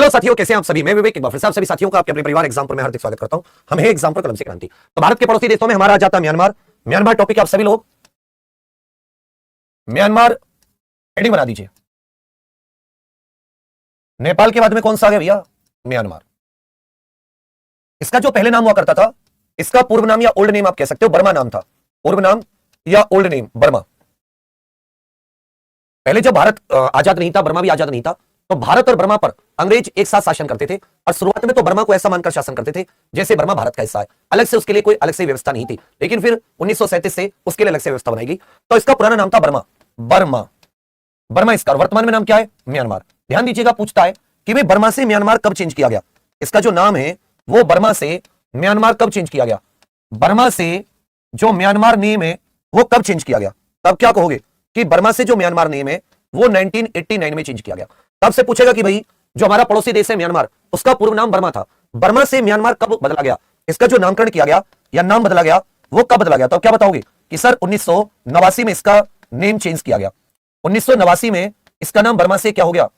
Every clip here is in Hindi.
हेलो साथियों, कैसे हैं आप सभी। मैं विवेक, एक बार फिर से आप सभी साथियों का आपके अपने परिवार एग्जाम पर मैं हार्दिक स्वागत करता हूं। हम है एग्जाम पर कलम से क्रांति। तो भारत के पड़ोसी देशों में हमारा आ जाता है म्यांमार। म्यांमार टॉपिक आप सभी लोग म्यांमार हेडिंग बना दीजिए। नेपाल के बाद में कौन सा आ गया भैया? म्यांमार। इसका जो पहले नाम हुआ करता था, इसका पूर्व नाम या ओल्ड नेम आप कह सकते हो, बर्मा नाम था। पूर्व नाम या ओल्ड नेम बर्मा। पहले जब भारत आजाद नहीं था, बर्मा भी आजाद नहीं था, तो भारत और बर्मा पर अंग्रेज एक साथ शासन करते थे। और शुरुआत में तो बर्मा को ऐसा मानकर शासन करते थे जैसे बर्मा भारत का हिस्सा है, अलग से उसके लिए कोई अलग से व्यवस्था नहीं थी। लेकिन फिर 1937 से उसके लिए अलग से व्यवस्था बनाई गई। तो इसका पुराना नाम था बर्मा। बर्मा बर्मा इसका वर्तमान में नाम क्या है? म्यांमार। ध्यान दीजिएगा, पूछता है कि भाई बर्मा से म्यांमार कब चेंज किया गया। इसका जो नाम है वो बर्मा से म्यांमार कब चेंज किया गया? बर्मा से जो म्यांमार नेम है वो कब चेंज किया गया? तब क्या कहोगे कि बर्मा से जो म्यांमार नेम है वो 1989 में चेंज किया गया। तब से पूछेगा कि भाई जो हमारा पड़ोसी देश है म्यांमार, उसका पूर्व नाम बर्मा था, बर्मा से म्यांमार कब बदला गया? इसका जो नामकरण किया गया या नाम बदला गया वो कब बदला गया? तो क्या बताओगे कि सर 1989 में इसका नेम चेंज किया गया। 1989 में इसका नाम बर्मा से क्या हो गया?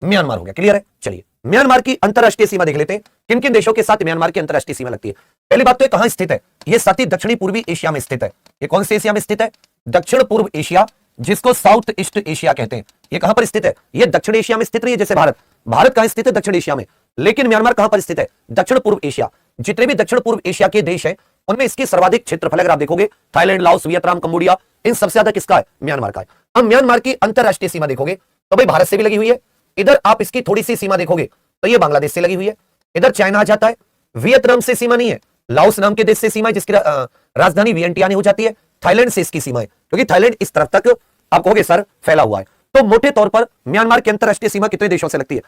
म्यांमार हो गया। क्लियर है? चलिए म्यांमार की अंतरराष्ट्रीय सीमा देख लेते हैं। किन किन देशों के साथ म्यांमार की अंतरराष्ट्रीय सीमा लगती है? पहली बात तो ये कहां स्थित है? ये साथी दक्षिणी पूर्वी एशिया में स्थित है। ये कौन सी एशिया में स्थित है? दक्षिण पूर्व एशिया, जिसको साउथ ईस्ट एशिया कहते हैं। ये कहां पर स्थित है? ये दक्षिण एशिया में स्थित रही है। जैसे भारत कहां स्थित है? दक्षिण एशिया में। लेकिन म्यांमार कहां पर स्थित है? दक्षिण पूर्व एशिया। जितने भी दक्षिण पूर्व एशिया के देश हैं उनमें इसकी सर्वाधिक क्षेत्रफल अगर आप देखोगे, थाईलैंड, लाओस, वियतनाम, कंबोडिया, इन सबसे ज्यादा किसका है? म्यांमार का है। अब म्यांमार की अंतरराष्ट्रीय सीमा देखोगे तो भाई भारत से भी लगी हुई है। इधर आप इसकी थोड़ी सी सीमा देखोगे तो ये बांग्लादेश से लगी हुई है। इधर चाइना आ जाता है। वियतनाम से सीमा नहीं है, लाओस नाम के देश से सीमा है, जिसकी राजधानी वियंटियानी हो जाती है। थाईलैंड से इसकी सीमा है, क्योंकि थाईलैंड इस तरफ तक आप कहोगे सर फैला हुआ है। तो मोटे तौर पर म्यांमार की अंतरराष्ट्रीय सीमा कितने देशों से लगती है?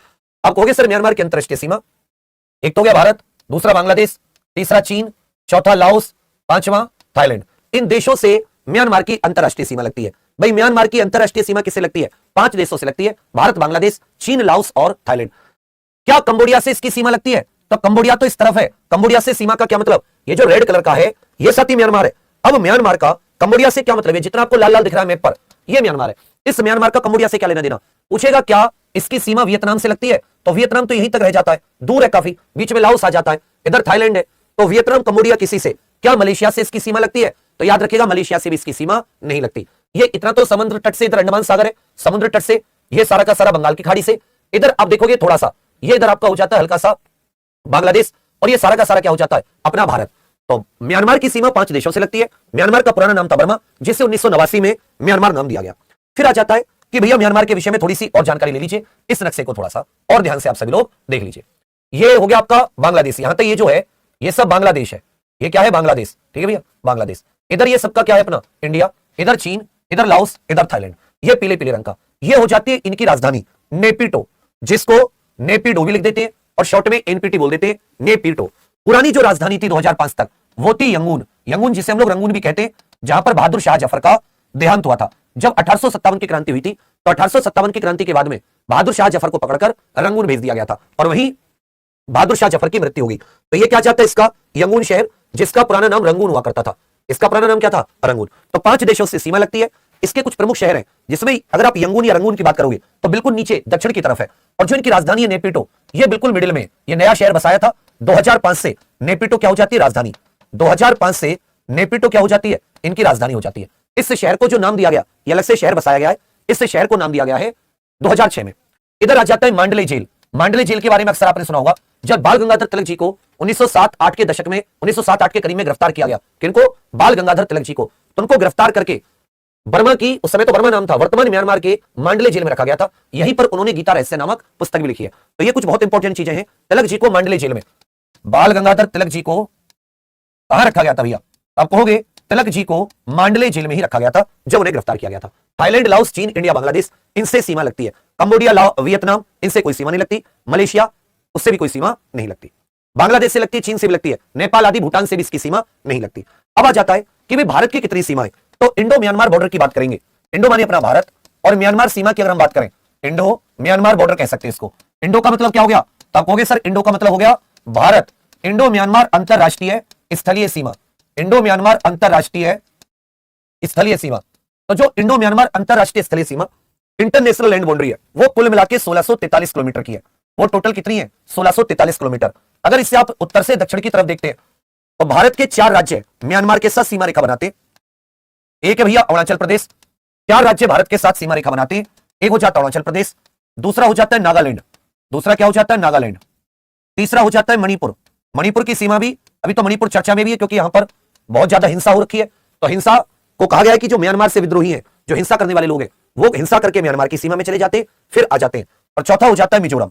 आप कहोगे सर म्यांमार की अंतरराष्ट्रीय सीमा, एक तो हो गया भारत, दूसरा बांग्लादेश, तीसरा चीन, चौथा लाओस, पांचवा थाईलैंड। इन देशों से म्यांमार की अंतरराष्ट्रीय सीमा लगती है। भाई म्यांमार की अंतरराष्ट्रीय सीमा किससे लगती है? 5 देशों से लगती है, भारत, बांग्लादेश, चीन, लाओस और थाईलैंड। क्या कंबोडिया से इसकी सीमा लगती है? तो कंबोडिया तो इस तरफ है। कंबोडिया से सीमा का क्या मतलब? ये जो रेड कलर का है ये साथी म्यांमार है। अब म्यांमार का कंबोडिया से क्या मतलब है? जितना आपको लाल लाल दिख रहा है मैप पर, ये म्यांमार है। इस म्यांमार का कंबोडिया से क्या लेना देना? पूछेगा क्या इसकी सीमा वियतनाम से लगती है? तो वियतनाम तो यहीं तक रह जाता है, दूर है काफी, बीच में लाओस आ जाता है, इधर थाईलैंड है। तो वियतनाम, कंबोडिया किसी से? क्या मलेशिया से इसकी सीमा लगती है? तो याद रखिएगा मलेशिया से भी इसकी सीमा नहीं लगती। ये इतना तो समुद्र तट से, इधर अंडमान सागर है, समुद्र तट से ये सारा का सारा बंगाल की खाड़ी से। इधर आप देखोगे थोड़ा सा, ये इधर आपका हो जाता है हल्का सा बांग्लादेश, और ये सारा का सारा क्या हो जाता है? अपना भारत। तो म्यांमार की सीमा 5 देशों से लगती है। म्यांमार का पुराना नाम था बर्मा, जिसे 1989 में म्यांमार नाम दिया गया। फिर आ जाता है कि भैया म्यांमार के विषय में थोड़ी सी और जानकारी ले लीजिए। इस नक्शे को थोड़ा सा और ध्यान से आप सभी लोग देख लीजिए। ये हो गया आपका बांग्लादेश। यहां तक ये जो है ये सब बांग्लादेश है। ये क्या है? बांग्लादेश। ठीक है भैया, बांग्लादेश। इधर ये सबका क्या है? अपना इंडिया। इधर चीन, इधर लाओस, इधर थाईलैंड। ये पीले पीले रंग का, ये हो जाती है इनकी राजधानी नेपिटो, जिसको नेपिडो भी लिख देते हैं और शॉर्ट में एनपीटी बोल देते हैं, नेपिटो। पुरानी जो राजधानी थी 2005 तक वो थी यंगून। यंगून जिसे हम लोग रंगून भी कहते हैं, जहां पर बहादुर शाह जफर का देहांत हुआ था। जब 1857 की क्रांति हुई थी तो 1857 की क्रांति के बाद में बहादुर शाह जफर को पकड़कर रंगून भेज दिया गया था और वहीं बहादुर शाह जफर की मृत्यु होगी। तो ये क्या चाहता है? इसका यंगून शहर, जिसका पुराना नाम रंगून हुआ करता था, इसका पुराना नाम क्या था? रंगून। तो 5 देशों से सीमा लगती है। इसके कुछ प्रमुख शहर हैं जिसमें अगर आप यंगून या रंगून की बात करोगे तो बिल्कुल नीचे दक्षिण की तरफ है। और जो इनकी राजधानी है नेपिटो, ये बिल्कुल मिडिल में। ये नया शहर बसाया था 2005 से। नेपिटो क्या हो जाती है? राजधानी। 2005 से नेपिटो क्या हो जाती है? इनकी राजधानी हो जाती है। इस शहर को जो नाम दिया गया, ये अलग से शहर बसाया गया है, इस शहर को नाम दिया गया है 2006 में। इधर आ जाता है मांडले जेल। मांडले जेल के बारे में अक्सर आपने सुना होगा। जब बाल गंगाधर तिलक जी को 1907-8 के दशक में, 1907-8 के करीब में गिरफ्तार किया गया, किनको? बाल गंगाधर तिलक जी को। तो उनको गिरफ्तार करके बर्मा की, उस समय तो बर्मा नाम था, वर्तमान म्यांमार के मांडले जेल में रखा गया था। यहीं पर उन्होंने गीता रहस्य नामक पुस्तक भी लिखी है। तो ये कुछ बहुत इंपॉर्टेंट चीजें हैं। तिलक जी को मांडले जेल में, बाल गंगाधर तिलक जी को कहां रखा गया था भैया? आप कहोगे तिलक जी को मांडले जेल में ही रखा गया था जब उन्हें गिरफ्तार किया गया था। थाईलैंड, लाओस, चीन, इंडिया, बांग्लादेश, इनसे सीमा लगती है। कंबोडिया, वियतनाम, इनसे कोई सीमा नहीं लगती। मलेशिया, उससे भी कोई सीमा नहीं लगती। बांग्लादेश से लगती है, चीन से भी लगती है, नेपाल आदि भूटान से भी इसकी सीमा नहीं लगती। अब आ जाता है कि भाई भारत की कितनी सीमा है? तो इंडो म्यांमार बॉर्डर की बात करेंगे। इंडो माने अपना भारत, और म्यांमार सीमा की अगर हम बात करें, इंडो म्यांमार बॉर्डर कह सकते हैं इसको। इंडो का मतलब क्या हो गया? तो आप कहोगे सर इंडो का मतलब हो गया भारत। इंडो म्यांमार अंतरराष्ट्रीय स्थलीय सीमा। इंडो म्यांमार अंतरराष्ट्रीय स्थलीय सीमा। तो जो इंडो म्यांमार अंतरराष्ट्रीय स्थलीय सीमा, इंटरनेशनल लैंड बाउंड्री है वो कुल मिला के 1643 किलोमीटर की है। वो टोटल कितनी है? 1643 किलोमीटर। अगर इससे आप उत्तर से दक्षिण की तरफ देखते हैं तो भारत के 4 राज्य म्यांमार के साथ सीमा रेखा बनाते हैं। एक है भैया अरुणाचल प्रदेश, 4 राज्य भारत के साथ सीमा रेखा बनाते हैं। एक हो जाता है अरुणाचल प्रदेश, दूसरा हो जाता है नागालैंड, दूसरा क्या हो जाता है? नागालैंड। तीसरा हो जाता है मणिपुर। मणिपुर की सीमा भी अभी तो मणिपुर चर्चा में भी है क्योंकि यहां पर बहुत ज्यादा हिंसा हो रखी है, तो हिंसा को कहा गया है कि जो म्यांमार से विद्रोही हैं, जो हिंसा करने वाले लोग हैं, वो हिंसा करके म्यांमार की सीमा में चले जाते हैं फिर आ जाते हैं। और चौथा हो जाता है मिजोरम।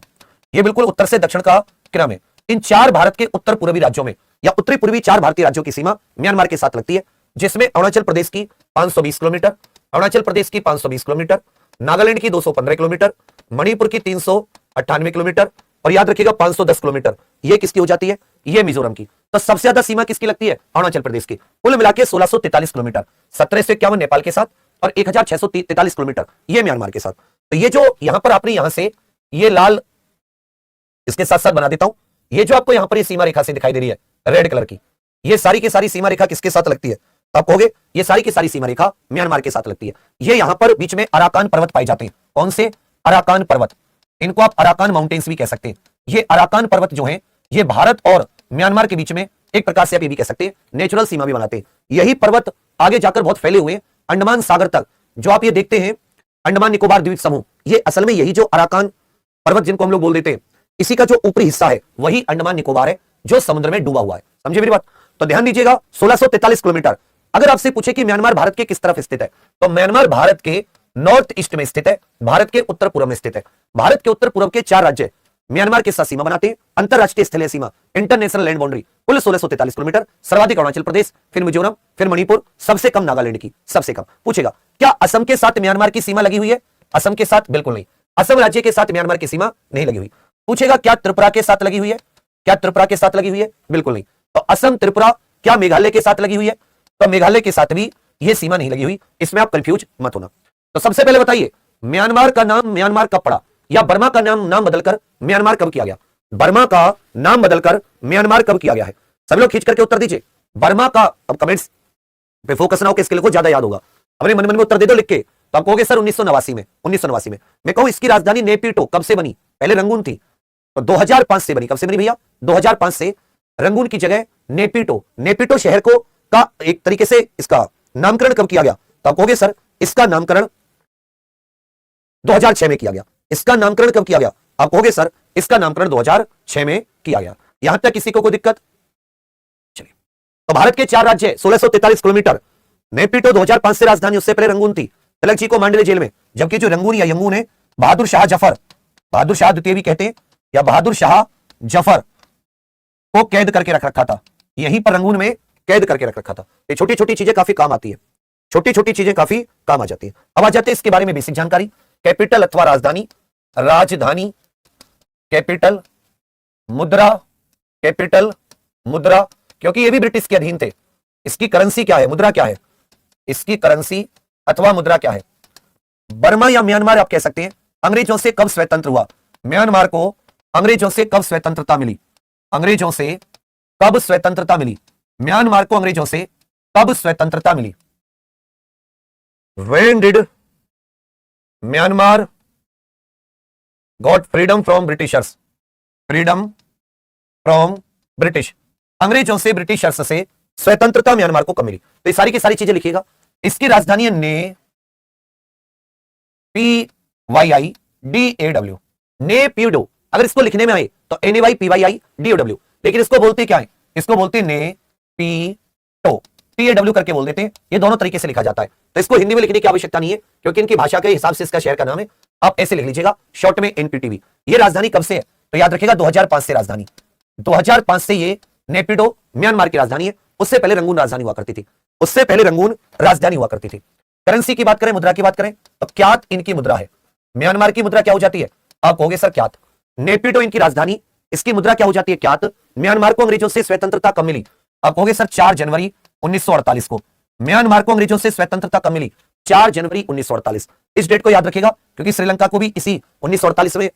ये बिल्कुल उत्तर से दक्षिण का क्रम है। इन 4 भारत के उत्तर पूर्वी राज्यों में या उत्तरी पूर्वी 4 भारतीय राज्यों की सीमा म्यांमार के साथ लगती है, जिसमें अरुणाचल प्रदेश की 520 किलोमीटर, अरुणाचल प्रदेश की 520 किलोमीटर, नागालैंड की 215 किलोमीटर, मणिपुर की 398 किलोमीटर और याद रखिएगा 510 किलोमीटर ये किसकी हो जाती है? ये मिजोरम की। तो सबसे ज्यादा सीमा किसकी लगती है? अरुणाचल प्रदेश की। कुल मिलाकर 1643 किलोमीटर, 1751 नेपाल के साथ और 1643 किलोमीटर ये म्यांमार के साथ। तो ये जो यहां पर आपने यहां से ये लाल इसके साथ साथ बना देता हूं, ये जो आपको यहां पर ये सीमा रेखा से दिखाई दे रही है रेड कलर की, ये सारी की सारी सीमा रेखा किसके साथ लगती है? आप कहोगे ये सारी की सारी सीमा रेखा म्यांमार के साथ लगती है। ये यहां पर बीच में अराकान पर्वत पाए जाते हैं। कौन से? अराकान पर्वत। इनको आप अराकान माउंटेन्स भी कह सकते हैं। ये अराकान पर्वत जो हैं ये भारत और म्यांमार के बीच में एक प्रकार से आप ये भी कह सकते हैं नेचुरल सीमा भी बनाते हैं। यही पर्वत आगे जाकर बहुत फैले हुए अंडमान सागर तक जो आप ये देखते हैं अंडमान निकोबार द्वीप समूह, ये असल में यही जो अराकान पर्वत जिनको हम लोग बोल देते हैं, इसी का जो ऊपरी हिस्सा है वही अंडमान निकोबार है जो समुद्र में डूबा हुआ है। समझे मेरी बात? तो ध्यान दीजिएगा 1643 किलोमीटर। अगर आपसे पूछे कि म्यांमार भारत के किस तरफ स्थित है तो म्यांमार भारत के नॉर्थ ईस्ट में स्थित है, भारत के उत्तर पूर्व में स्थित है। भारत के उत्तर पूर्व के 4 राज्य म्यांमार के साथ सीमा बनाते हैं। अंतरराष्ट्रीय स्थलीय सीमा इंटरनेशनल लैंड बाउंड्री कुल 1643 किलोमीटर, सर्वाधिक अरुणाचल प्रदेश, फिर मिजोरम, फिर मणिपुर, सबसे कम नागालैंड की, सबसे कम। पूछेगा क्या असम के साथ म्यांमार की सीमा लगी हुई है? असम के साथ बिल्कुल नहीं, असम राज्य के साथ म्यांमार की सीमा नहीं लगी हुई। पूछेगा क्या त्रिपुरा के साथ लगी हुई है? क्या त्रिपुरा के साथ लगी हुई है? बिल्कुल नहीं। तो असम, त्रिपुरा, क्या मेघालय के साथ लगी हुई है? तो मेघालय के साथ भी यह सीमा नहीं लगी हुई। इसमें आप कंफ्यूज मत होना। तो सबसे पहले बताइए म्यांमार का नाम म्यांमार कब पड़ा या बर्मा का नाम बदलकर म्यांमार कब किया गया? बर्मा का नाम बदलकर म्यांमार कब किया गया है? सभी लोग खींच करके उत्तर दीजिए। बर्मा का, अब कमेंट्स पे फोकस ना हो, किसके को ज्यादा याद होगा, अपने मन में उत्तर दे दो लिख के। तो आप कहोगे सर 1989 में। 1989 में मैं कहूं इसकी राजधानी नेपिटो कब से बनी? पहले रंगून थी, तो 2005 से बनी। कब से बनी भैया? 2005 से रंगून की जगह नेपिटो शहर को का एक तरीके से इसका नामकरण कब किया गया? तो आप कहोगे सर इसका नामकरण 2006 में किया गया। इसका नामकरण कब किया गया? आप कहोगे सर इसका नामकरण 2006 में किया गया। यहां तक किसी को कोई दिक्कत? चलिए, तो भारत के 4 राज्य 1643 किलोमीटर, नेपिटो 2005 से राजधानी, उससे पहले रंगून थी। तिलक जी को मांडले जेल में, जबकि जो रंगून या यंगून है बहादुर शाह जफर, बहादुर शाह द्वितीय भी कहते हैं या बहादुर शाह जफर को कैद करके रख रखा था, यहीं पर रंगून में कैद करके रख रखा था। ये छोटी छोटी चीजें काफी काम आती है, छोटी छोटी चीजें काफी काम आ जाती है। अब आ जाते हैं इसके बारे में बेसिक जानकारी। कैपिटल अथवा राजधानी, राजधानी, कैपिटल, मुद्रा, कैपिटल, मुद्रा, क्योंकि ये भी ब्रिटिश के अधीन थे। इसकी करेंसी क्या है? मुद्रा क्या है? इसकी करेंसी अथवा मुद्रा क्या है? बर्मा या म्यांमार आप कह सकते हैं। अंग्रेजों से कब स्वतंत्र हुआ? म्यांमार को अंग्रेजों से कब स्वतंत्रता मिली? अंग्रेजों से कब स्वतंत्रता मिली? म्यांमार को अंग्रेजों से कब स्वतंत्रता मिली? When did Myanmar got freedom from Britishers? Freedom from British, अंग्रेजों से, ब्रिटिशर्स से स्वतंत्रता म्यांमार को कब मिली? तो ये सारी की सारी चीजें लिखिएगा। इसकी राजधानी है ने PYIDAW, नेपिडो। अगर इसको लिखने में आए तो NAYPYIDAW, लेकिन इसको बोलते क्या है? इसको बोलते नेपिटो, TAW करके बोल देते हैं। ये दोनों तरीके से लिखा जाता है, तो इसको हिंदी में लिखने की आवश्यकता नहीं है क्योंकि इनकी भाषा के हिसाब से इसका शहर का नाम है। आप ऐसे लिख लीजिएगा शॉर्ट में NPTV। ये राजधानी कब से है? तो याद रखिएगा 2005 से राजधानी, 2005 से ये नेपिडो म्यांमार की राजधानी है। उससे पहले रंगून राजधानी हुआ करती थी, उससे पहले रंगून राजधानी हुआ करती थी। करेंसी की बात करें, मुद्रा की बात करें तो क्यात इनकी मुद्रा है। म्यांमार की मुद्रा क्या हो जाती है? आप कहोगे सर क्यात। नेपिडो इनकी राजधानी, इसकी मुद्रा क्या हो जाती है? क्यात। म्यांमार को अंग्रेजों से स्वतंत्रता कब मिली? आप कहोगे सर 4 जनवरी 1948 को। म्यांमार को अंग्रेजों से स्वतंत्रता कब मिली? 4 जनवरी 1948। इस डेट को याद रखिएगा क्योंकि श्रीलंका को भी इसी 1948 में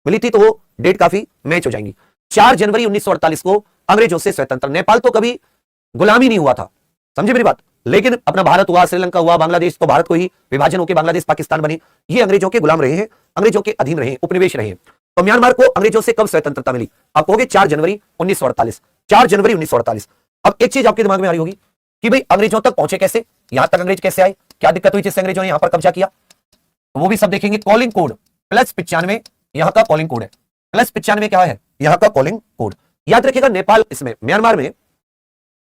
मिली थी, तो वो डेट काफी मैच हो जाएंगी। 4 जनवरी 1948 को अंग्रेजों से स्वतंत्र। नेपाल तो कभी गुलामी नहीं हुआ था, समझे मेरी बात, लेकिन अपना भारत हुआ, श्रीलंका हुआ, बांग्लादेश, तो भारत को ही विभाजन होकर बांग्लादेश पाकिस्तान बनी, ये अंग्रेजों के गुलाम रहे हैं, अंग्रेजों के अधीन रहे, उपनिवेश रहे। तो म्यांमार को अंग्रेजों से कब स्वतंत्रता मिली? आप कहोगे 4 जनवरी 1948। 4 जनवरी 1948। अब एक चीज आपके दिमाग में आ रही होगी कि भाई अंग्रेजों तक पहुंचे कैसे, यहां तक अंग्रेज कैसे आए, क्या दिक्कत हुई जिससे अंग्रेजों ने यहां पर कब्जा किया, वो भी सब देखेंगे। कॉलिंग कोड +95 यहां का कॉलिंग कोड है, +95 क्या है, यहां का कॉलिंग कोड। याद रखिएगा, नेपाल इसमें म्यांमार में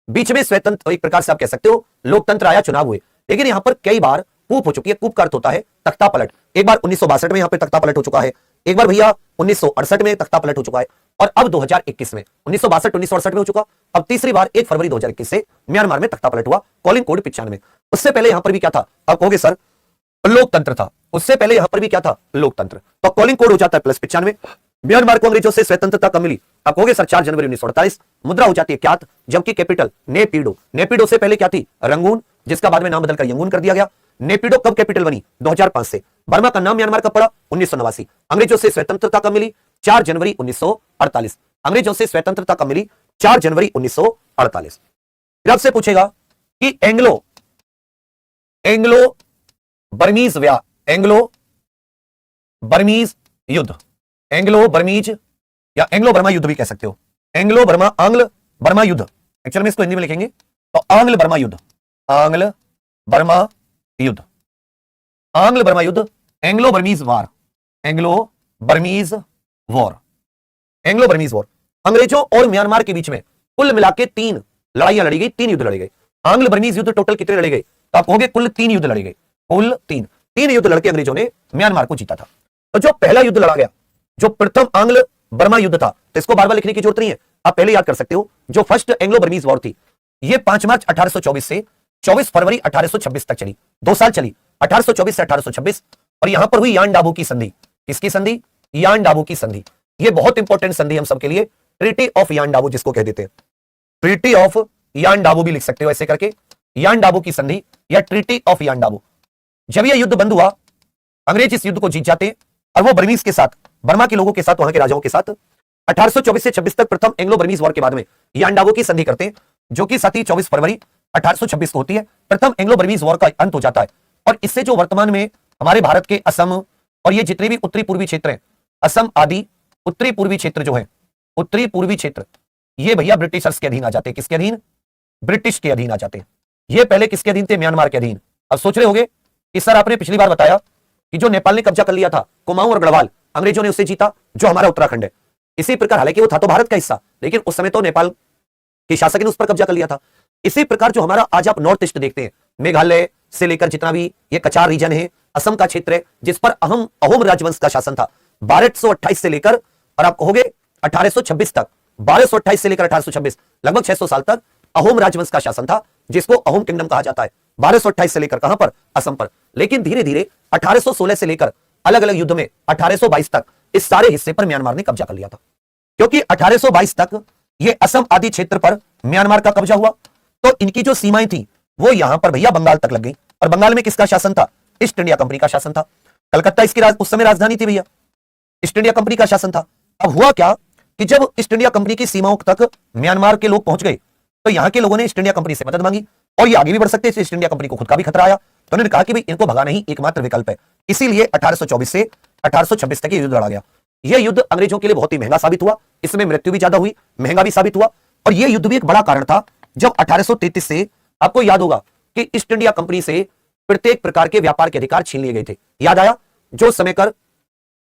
बीच में स्वतंत्र, एक प्रकार से आप कह सकते हो लोकतंत्र आया, चुनाव हुए, लेकिन यहां पर कई बार कूप हो चुकी है। कूप का अर्थ होता है तख्ता पलट। एक बार 1962 में यहां पे तख्ता पलट हो चुका है, एक बार भैया 1968 में तख्ता पलट हो चुका है, और अब 2021 में, 1962 1968 में हो चुका, अब तीसरी बार 1 फरवरी 2021 से म्यांमार में तख्ता पलट हुआ, कॉलिंग कोड 95। उससे पहले यहां पर भी क्या था, आप कहोगे सर लोकतंत्र था, उससे पहले यहां पर भी क्या था, लोकतंत्र। तो कॉलिंग कोड हो जाता है +95। म्यांमार को अंग्रेजों से स्वतंत्रता कब मिली? आप कहोगे सर 4 जनवरी 1948। मुद्रा हो जाती है क्यात, जबकि कैपिटल नेपिडो। नेपिडो से पहले क्या थी, रंगून, जिसका बाद में नाम बदलकर यंगून कर दिया गया। नेपिडो कब कैपिटल बनी? 2005 से। बर्मा का नाम म्यांमार कब पड़ा? 1989। अंग्रेजों से स्वतंत्रता कब मिली? 4 जनवरी 1948। अंग्रेजों से स्वतंत्रता कब मिली? 4 जनवरी 1948। फिर आपसे पूछेगा कि एंग्लो बर्मीज एंग्लो बर्मीज युद्ध, एंग्लो बर्मीज या एंग्लो बर्मा युद्ध भी कह सकते हो, एंग्लो बर्मा, आंग्ल बर्मा युद्ध, एक्चुअल में इसको हिंदी में लिखेंगे तो आंग्ल बर्मा युद्ध, आंग्ल बर्मा युद्ध, आंग्ल बर्मा युद्ध, Anglo Burmese war, Anglo Burmese war, Anglo Burmese war. अंग्रेजों और म्यांमार के बीच में कुल मिलाकर 3 लड़ाइयां लड़ी गई, 3 युद्ध लड़े गए। आंग्ल बर्मीज युद्ध टोटल कितने लड़े गए? तो आप कहोगे कुल 3 युद्ध लड़े गए, कुल 3 युद्ध लड़के अंग्रेजों ने म्यांमार को जीता था। तो जो पहला युद्ध लड़ा गया, जो प्रथम आंग्ल बर्मा युद्ध था, तो इसको बार बार लिखने की जरूरत नहीं है, आप पहले याद कर सकते हो। जो फर्स्ट एंग्लो बर्मीज वॉर थी, ये 5 मार्च 1824 से 24 फरवरी 1826 तक चली, 2 साल चली, 1824 से 1826। और यहां पर हुई यान डाबू की संधि। किसकी संधि? यान डाबू की संधि। ये बहुत इंपॉर्टेंट संधि हम सबके लिए, ट्रीटी ऑफ यान डाबू जिसको कह देते हैं, ट्रीटी ऑफ यान डाबू भी लिख सकते हो ऐसे करके, यान डाबू की संधि या ट्रीटी ऑफ यान डाबू। जब यह युद्ध बंद हुआ, अंग्रेज इस युद्ध को जीत जाते और वो बर्मीज के साथ, बर्मा के लोगों के साथ, वहां के राजाओं के साथ 1824 से 26 तक प्रथम एंग्लो बर्मीज वॉर के बाद में यान डाबू की संधि करते हैं, जो कि 24 फरवरी 1826 को होती है। प्रथम एंग्लो बर्मीज वॉर का अंत हो जाता है, और इससे जो वर्तमान में हमारे भारत के असम और ये जितने भी उत्तरी पूर्वी क्षेत्र हैं, असम आदि उत्तरी पूर्वी क्षेत्र जो है, उत्तरी पूर्वी क्षेत्र, ये भैया ब्रिटिशर्स के अधीन आ जाते हैं। किसके अधीन? ब्रिटिश के अधीन आ जाते हैं। ये पहले किसके अधीन थे? म्यांमार के अधीन। अब सोच रहे होंगे कि सर आपने पिछली बार बताया कि जो नेपाल ने कब्जा कर लिया था, कुमाऊं और गढ़वाल, अंग्रेजों ने उससे जीता, जो हमारा उत्तराखंड है। इसी प्रकार, हालांकि वो था तो भारत का हिस्सा, लेकिन उस समय तो नेपाल के शासक ने उस पर कब्जा कर लिया था। इसी प्रकार जो हमारा आज आप नॉर्थ ईस्ट देखते हैं, मेघालय से लेकर जितना भी ये कचार रीजन है, असम का क्षेत्र है, जिस पर अहोम राजवंश का शासन था 1228 से लेकर, और आप कहोगे 1826 तक, 1228 से लेकर 1826, लगभग 600 साल तक अहोम राजवंश का शासन था, जिसको अहोम किंगडम कहा जाता है। 1228 से लेकर कहां पर? असम पर। लेकिन धीरे धीरे 1816 से लेकर अलग अलग युद्ध में 1822 तक इस सारे हिस्से पर म्यांमार ने कब्जा कर लिया था, क्योंकि 1822 तक ये असम आदि क्षेत्र पर म्यांमार का कब्जा हुआ। तो इनकी जो सीमाएं थी वो यहां पर भैया बंगाल तक लग गई, और बंगाल में किसका शासन था? ईस्ट इंडिया कंपनी का शासन था। कलकत्ता इसकी उस समय राजधानी थी भैया, ईस्ट इंडिया कंपनी का शासन था। अब हुआ क्या कि जब ईस्ट इंडिया कंपनी की सीमाओं तक म्यांमार के लोग पहुंच गए, तो यहां के लोगों ने ईस्ट इंडिया कंपनी से मदद मांगी, और ये आगे भी बढ़ सकते थे, ईस्ट इंडिया कंपनी को खुद का भी खतरा आया, तो उन्होंने कहा कि भाई इनको भगाना ही एकमात्र विकल्प है। इसीलिए 1824 से 1826 तक ये युद्ध लड़ा गया। यह युद्ध अंग्रेजों के लिए बहुत ही महंगा साबित हुआ, इसमें मृत्यु भी ज्यादा हुई, महंगा भी साबित हुआ। और यह युद्ध भी एक बड़ा कारण था, जब 1833 से, आपको याद होगा कि ईस्ट इंडिया कंपनी से प्रत्येक प्रकार के व्यापार के अधिकार छीन लिए गए थे। याद आया? जो समय कर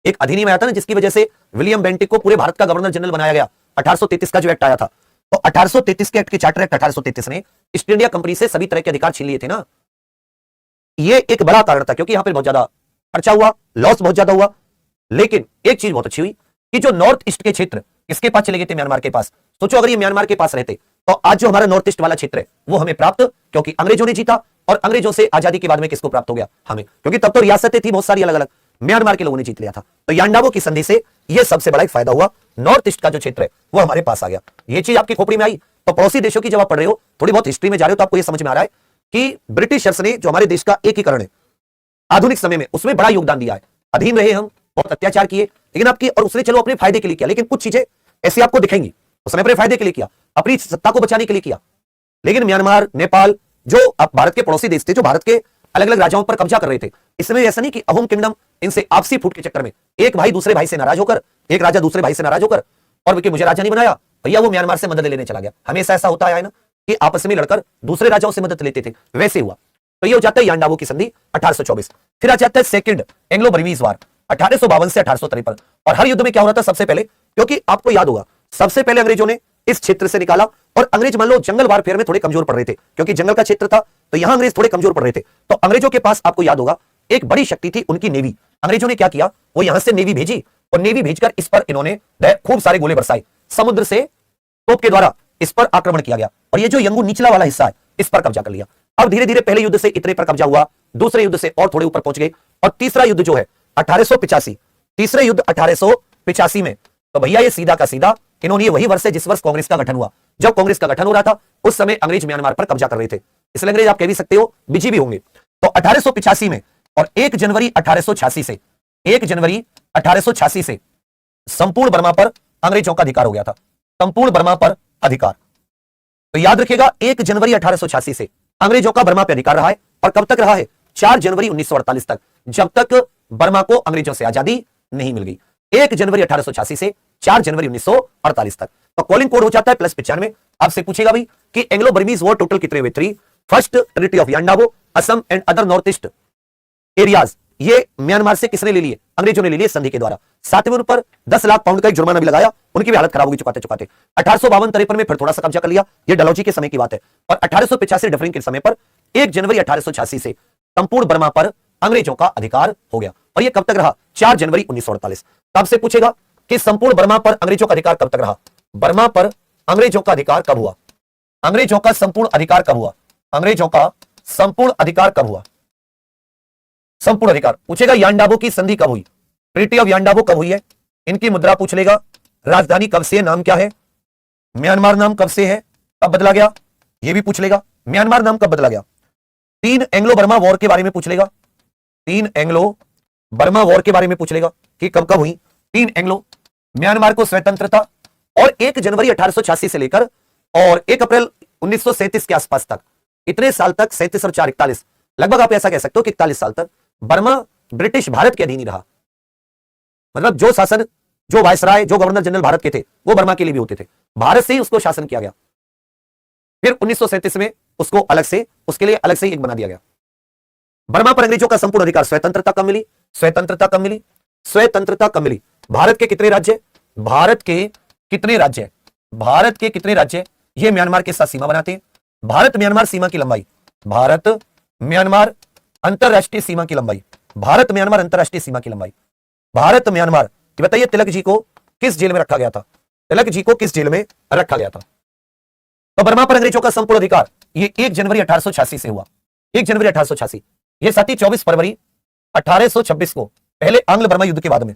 एक अधिनियम आया था ना, जिसकी वजह से विलियम बेंटिक को पूरे भारत का गवर्नर जनरल बनाया गया, 1833 का जो एक्ट आया था, तो 1833 के एक्ट के चार्टर एक्ट 1833 ने ईस्ट इंडिया कंपनी से सभी तरह के अधिकार छीन लिए थे ना। ये एक बड़ा कारण था, क्योंकि यहां पर बहुत ज्यादा खर्चा हुआ, लॉस बहुत ज्यादा हुआ। लेकिन एक चीज बहुत अच्छी हुई कि जो नॉर्थ ईस्ट के क्षेत्र किसके पास चले गए थे? म्यांमार के पास। सोचो अगर ये म्यांमार के पास रहते तो आज जो हमारा नॉर्थ ईस्ट वाला क्षेत्र है वो हमें प्राप्त, क्योंकि अंग्रेजों ने जीता, और अंग्रेजों से आजादी के बाद में किसको प्राप्त हो गया? हमें, क्योंकि तब तो रियासतें थी बहुत सारी अलग अलग, म्यांमार के लोगों ने जीत लिया था। तो यांडाबो की संधि से यह सबसे बड़ा एक फायदा हुआ, नॉर्थ ईस्ट का जो क्षेत्र है वो हमारे पास आ गया। ये चीज आपकी खोपड़ी में आई। तो पड़ोसी देशों की जब आप पढ़ रहे हो, थोड़ी बहुत हिस्ट्री में जा रहे हो, तो आपको यह समझ में आ रहा है कि ब्रिटिशर्स ने जो हमारे देश का एकीकरण है आधुनिक समय में, उसमें बड़ा योगदान दिया है। अधीन रहे हम, बहुत अत्याचार किए, लेकिन आपकी, और उसने चलो अपने फायदे के लिए किया, लेकिन कुछ चीजें ऐसी आपको दिखेंगी, उसने अपने फायदे के लिए किया, अपनी सत्ता को बचाने के लिए किया। लेकिन म्यांमार, नेपाल, जो अब भारत के पड़ोसी देश थे, जो भारत के अलग अलग राजाओं पर कब्जा कर रहे थे। इसमें ऐसा नहीं कि अहोम किंगडम इनसे आपसी फूट के चक्कर में एक भाई दूसरे भाई से नाराज होकर, एक राजा दूसरे भाई से नाराज होकर और मुझे राजा नहीं बनाया भैया, वो म्यांमार से मदद लेने चला गया। हमेशा ऐसा होता है ना कि आपस में लड़कर दूसरे राजाओं से मदद लेते थे, वैसे हुआ। तो ये हो जाता है यांडाबो की संधि 1824। फिर आ जाता है सेकंड एंग्लो बर्मीज वार 1852 से 1853। और हर युद्ध में क्या हो रहा था सबसे पहले, क्योंकि आपको याद होगा सबसे पहले अंग्रेजों ने इस क्षेत्र से निकाला, और अंग्रेज मान लो जंगल वारफेयर में थोड़े कमजोर पड़ रहे थे, क्योंकि जंगल का क्षेत्र था तो यहां अंग्रेज थोड़े कमजोर पड़ रहे थे। तो अंग्रेजों के पास आपको याद होगा एक बड़ी शक्ति थी, उनकी नेवी। अंग्रेजों ने क्या किया, वो यहां से नेवी भेजी, और नेवी भेजकर इस पर इन्होंने खूब सारे गोले बरसाए। समुद्र से तोप के द्वारा इस पर आक्रमण किया गया, और ये जो यंगू निचला वाला हिस्सा है इस पर कब्जा कर लिया। अब धीरे धीरे पहले युद्ध से इतने पर कब्जा हुआ, दूसरे युद्ध से और थोड़े ऊपर पहुंच गए, और तीसरा युद्ध जो है 1885, तीसरे युद्ध 1885 में, तो भैया ये सीधा का सीधा इन्होंने, वही वर्ष है जिस वर्ष कांग्रेस का गठन हुआ। जब कांग्रेस का गठन हो रहा था उस समय अंग्रेज म्यांमार पर कब्जा कर रहे थे, इसलिए अंग्रेज आप कह भी सकते हो बिजी भी होंगे। तो 1885 में और 1 जनवरी 1886 से, 1 जनवरी 1886 से संपूर्ण बर्मा पर अंग्रेजों का अधिकार हो गया था, संपूर्ण बर्मा पर अधिकार। तो याद रखिएगा 1 जनवरी 1886 से अंग्रेजों का बर्मा पर अधिकार रहा है, और कब तक रहा है, 4 जनवरी 1948 तक, जब तक बर्मा को अंग्रेजों से आजादी नहीं मिल गई। 1 जनवरी 1886 से 4 जनवरी 1948 तक। तो कॉलिंग कोड हो जाता है +95। आपसे पूछेगा भाई कि एंग्लो बर्मीज वॉर टोटल कितने हुए, 3। First territory of Yandabo, Assam and other north east areas, ये म्यांमार से किसने ले लिए, अंग्रेजों ने ले लिए संधि के द्वारा। साथ में उन पर 10 लाख पाउंड का एक जुर्माना भी लगाया, उनकी भी हालत खराब होगी चुकाते चुकाते। 1852-53 में फिर थोड़ा सा कब्जा कर लिया, ये डलहौजी के समय की बात है। और 1885 डफरिन के समय पर 1 जनवरी 1886 से संपूर्ण बर्मा पर अंग्रेजों का अधिकार हो गया, और ये कब तक रहा, 4 जनवरी 1948। तब से पूछेगा कि संपूर्ण बर्मा पर अंग्रेजों का अधिकार कब तक रहा, बर्मा पर अंग्रेजों का अधिकार कब हुआ, अंग्रेजों का संपूर्ण अधिकार कब हुआ, अंग्रेजों का संपूर्ण अधिकार कब हुआ, संपूर्ण अधिकार पूछेगा। यांडाबो की संधि कब हुई, ट्रीटी ऑफ यांडाबो कब हुई है, इनकी मुद्रा पूछ लेगा, राजधानी कब से, नाम क्या है, म्यांमार नाम कब से है, कब बदला गया, यह भी पूछ लेगा, म्यांमार नाम कब बदला गया। 3 एंग्लो बर्मा वॉर के बारे में पूछ लेगा, 3 एंग्लो बर्मा वॉर के बारे में पूछ लेगा कि कब कब हुई। 3 एंग्लो, म्यांमार को स्वतंत्रता, और 1 जनवरी 1886 से लेकर और 1 अप्रैल 1937 के आसपास तक, इतने साल तक 37 और 4 41, लगभग आप ऐसा कह सकते हो कि 41 साल तक बर्मा ब्रिटिश भारत के अधीन ही रहा। मतलब जो शासन, जो वायसराय, जो गवर्नर जनरल भारत के थे वो बर्मा के लिए भी होते थे, भारत से ही उसको शासन किया गया। फिर 1937 में उसको अलग से, उसके लिए अलग से एक बना दिया गया। बर्मा पर अंग्रेजों का संपूर्ण अधिकार, स्वतंत्रता कब मिली, स्वतंत्रता कब मिली, स्वतंत्रता कब मिली। भारत के कितने राज्य, भारत के कितने राज्य, भारत के कितने राज्य ये म्यांमार के साथ सीमा बनाते हैं। भारत म्यांमार सीमा की लंबाई, भारत म्यांमार अंतरराष्ट्रीय सीमा की लंबाई, भारत म्यांमार अंतरराष्ट्रीय सीमा की लंबाई, भारत म्यांमार। बताइए तिलक जी को किस जेल में रखा गया था, तिलक जी को किस जेल में रखा गया था। तो बर्मा पर अंग्रेजों का संपूर्ण अधिकार ये 1 जनवरी 1886 से हुआ, 1 जनवरी 1886। ये साथी 24 फरवरी 1826 को, पहले आंग्ल बर्मा युद्ध के बाद में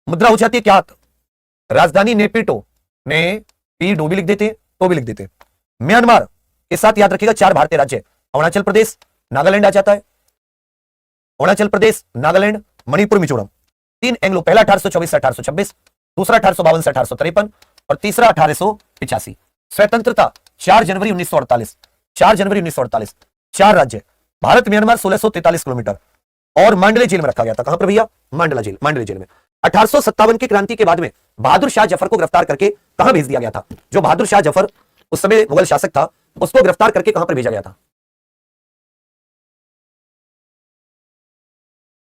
मुद्रा हो जाती है क्या, राजधानी नेपिटो, ने पीडो भी लिख देते, तो भी लिख देते। म्यांमार के साथ याद रखिएगा 4 भारतीय राज्य, अरुणाचल प्रदेश, नागालैंड आ जाता है, अरुणाचल प्रदेश, नागालैंड, मणिपुर, मिजोरम। 3 एंग्लो, पहला 1824 से 1826, दूसरा 1852 से 1853 और तीसरा 1885। स्वतंत्रता 4 जनवरी 1948, 4 जनवरी 1948। 4 राज्य, भारत म्यांमार 1643 किलोमीटर, और मांडले जेल में रखा गया था। कहां पर भैया, मांडला जेल, मांडले जेल में। 1857 की क्रांति के बाद में बहादुर शाह जफर को गिरफ्तार करके कहां भेज दिया गया था, जो बहादुर शाह जफर उस समय मुगल शासक था, उसको गिरफ्तार करके कहां पर भेजा गया था,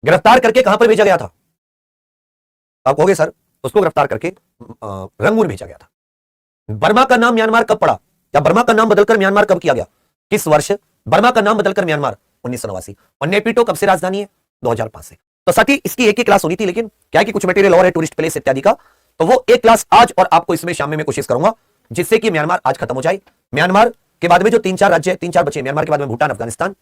गिरफ्तार करके कहां पर भेजा गया था, आप कहोगे सर उसको गिरफ्तार करके रंगून भेजा गया था। बर्मा का नाम म्यांमार कब पड़ा, या बर्मा का नाम बदलकर म्यांमार कब किया गया, किस वर्ष बर्मा का नाम बदलकर म्यांमार, 1989। और नेपिटो कब से राजधानी है, 2005 से। तो साथी इसकी एक ही क्लास होनी थी, लेकिन क्या कि कुछ मटेरियल और है टूरिस्ट प्लेस इत्यादि का, तो वो एक क्लास आज और आपको इसमें शाम में कोशिश करूंगा जिससे कि म्यांमार आज खत्म हो जाए। म्यांमार के बाद में जो 3-4 राज्य, 3-4 बचे, म्यांमार के बाद में भूटान, अफगानिस्तान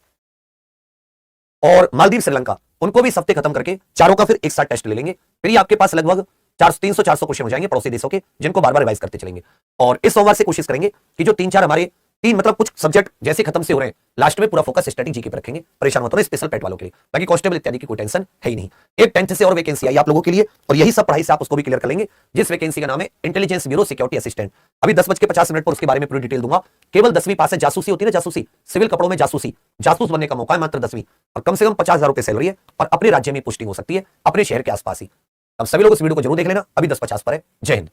और मालदीव, श्रीलंका, उनको भी सफ्ते खत्म करके चारों का फिर एक साथ टेस्ट ले लेंगे। फिर ये आपके पास लगभग 300-400 क्वेश्चन हो जाएंगे पड़ोसी देशों के, जिनको बार बार रिवाइज करते चलेंगे। और इस सोमवार से कोशिश करेंगे कि जो 3-4 हमारे 3 मतलब कुछ सब्जेक्ट जैसे खत्म से हो रहे हैं, लास्ट में पूरा फोकस स्टडी जीके पे रखेंगे, परेशान मत होना, स्पेशल पेट वालों के लिए। बाकी कांस्टेबल इत्यादि की कोई टेंशन है ही नहीं। एक 10th से और वैकेंसी आई आप लोगों के लिए, और यही सब पढ़ाई से आप उसको भी क्लियर कर लेंगे, जिस वैकेंसी का नाम है इंटेलिजेंस ब्यूरो सिक्योरिटी असिस्टेंट। अभी 10:50 पर उसके बारे में पूरी डिटेल दूंगा। केवल 10वीं पास है, जासूसी होती है ना, जासूसी, सिविल कपड़ों में जासूसी, जासूस बनने का मौका है मात्र 10वीं, और कम से कम 50,000 रुपए सैलरी है, और अपने राज्य में पोस्टिंग हो सकती है, अपने शहर के आसपास ही। अब सभी लोग इस वीडियो को जरूर देख लेना। अभी 10:50 पर है। जय हिंद।